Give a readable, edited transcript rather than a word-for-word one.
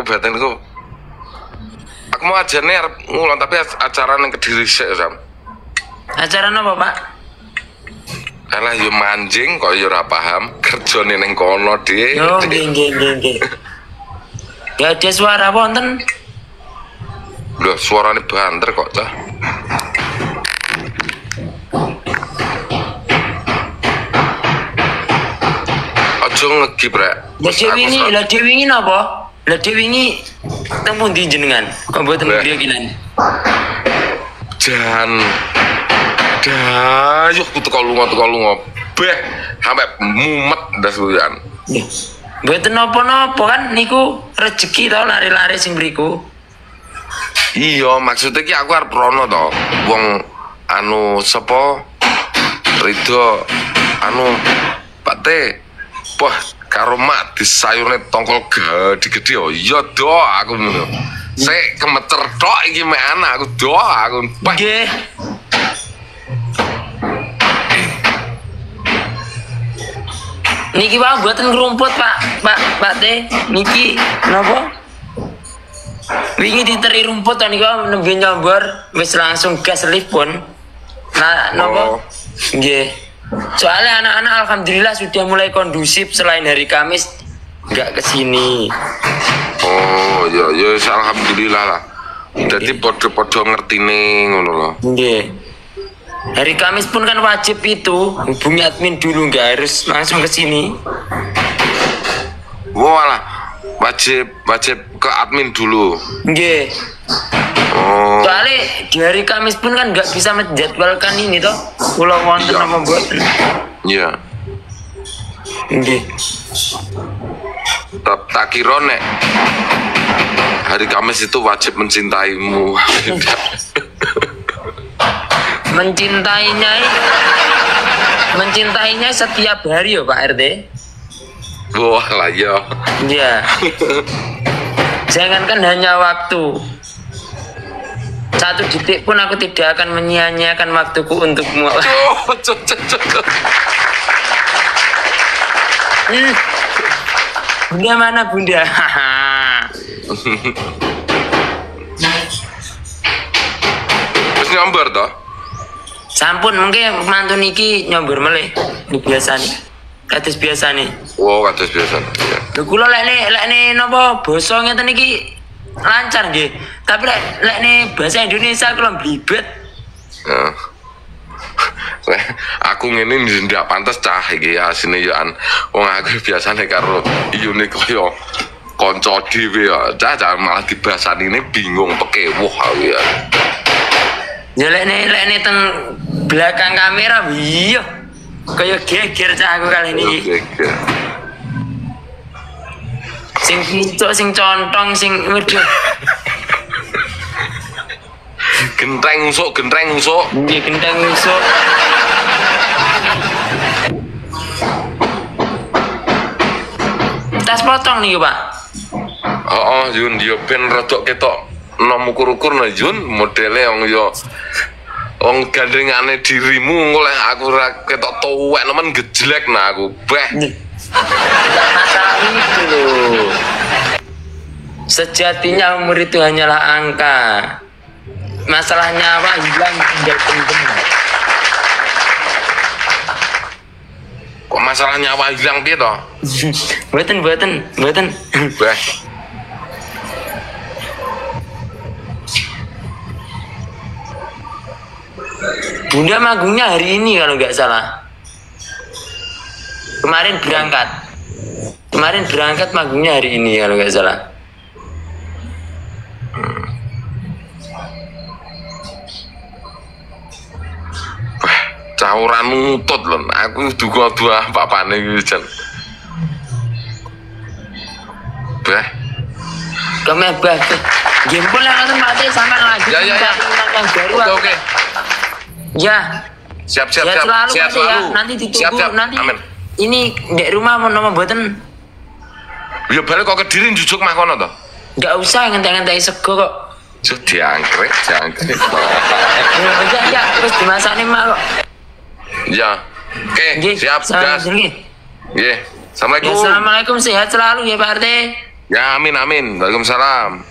kebetulan iku aku mau ajane arep ngulon tapi acara ning Kediri sik Sam. Acara apa, Pak? Alah yo manjing kok yo ora paham kerjane ning kono Dik. Yo nggih. Gak ada suara wonten. Loh suarane banter kok cah. Ojo ngegi brek. Lah Dewi ini napa? Lah Dewi ini temu ndi jenengan? Kok mboten griya kinan? Jan. Dah, yuk teko lunga. Beh, sampe mumet ndas kuyan. Mboten napa-napa kan niku rezeki to lari-lari sing mriku. Iya, maksudnya ki aku arep rono to. Wong anu sapa Ridho anu Pate. Wah, karo mak disayurne tongkol gede-gede yo. Iya do aku ngono. Sik kemeter tok iki mek anak aku do aku. Nggih. Niki Pak buatan ngerumput Pak Teh. Niki napa? Wingi diteri rumput to niku nembe nyombor wis langsung gas lift pun. Nah, napa? Nggih. Soalnya anak-anak alhamdulillah sudah mulai kondusif selain hari Kamis nggak kesini. Oh, ya alhamdulillah lah. Jadi podo-podo ngertine ngono lho. Nggih. Hari Kamis pun kan wajib itu hubungi admin dulu, nggak harus langsung ke sini. Walah, wajib ke admin dulu. Nggih. Oh. Soalnya di hari Kamis pun kan nggak bisa menjadwalkan ini toh. Kula wonten apa mboten? Iya. Nggih. Tak kira nek hari Kamis itu wajib mencintaimu. Mencintainya setiap hari ya Pak RT. Wah lah ya. Iya. Jangankan hanya waktu. 1 detik pun aku tidak akan menyia-nyiakan waktuku untukmu. Bunda mana Bunda? Terus nyambar toh? Sampun mungkin mantu niki nyombor meleh. Ini biasa nih. Kados biasa nih. Wow, kados biasa. Ya. Lho kula lekne napa basa ngeten iki lancar nggih. Tapi lekne bahasa Indonesia kula blibet. Ya. Aku ngene ndak pantes cah iki asine yo an. Wong aku biasane karo iyune kaya kanca dhewe ya. Cah malah dibasanine bingung pekewuh aku ya. Ya lekne teng belakang kamera iya. Kaya geger cah aku kali ini. Geger. Sing pincuk, sing contong, sing waduh. Genteng usuk. Nggih genteng usuk. Tas potong nih Pak. Oh, Yun yo ben rodok ketok nom ukur-ukur nah Yun modele wong yo wong gandengane dirimu oleh aku ora ketok tuwek nemen gejlek nah aku beh. Masalah itu loh. Sejatinya umur itu hanyalah angka. Masalah nyawa hilang tinggal penting. Kok masalah nyawa hilang piye toh? Mboten. Beh. Bunda magungnya hari ini kalau nggak salah. Kemarin berangkat magungnya hari ini kalau nggak salah. Ora nutut lho, aku duga-duga papane iki jan. Beh. Kemebah. Jempol yang ngoten Pak Teh sampean lagi. Ya. Oke. Ya. Siap. Selalu, Siap selalu. selalu. Ya. Nanti ditunggu Siap. nanti. Amin. Ini ndek rumah mau nama mboten. Ya balik kok Kediri njujuk mah kono to. Enggak usah ngenteng-ngenteni sego kok. Cuk diangkrek. Ya, terus dimasakne mak kok. Ya. Oke, siap gas. Nggih. Nggih. Assalamualaikum. Assalamualaikum, sehat selalu ya Pak RT. Ya, amin amin. Waalaikumsalam.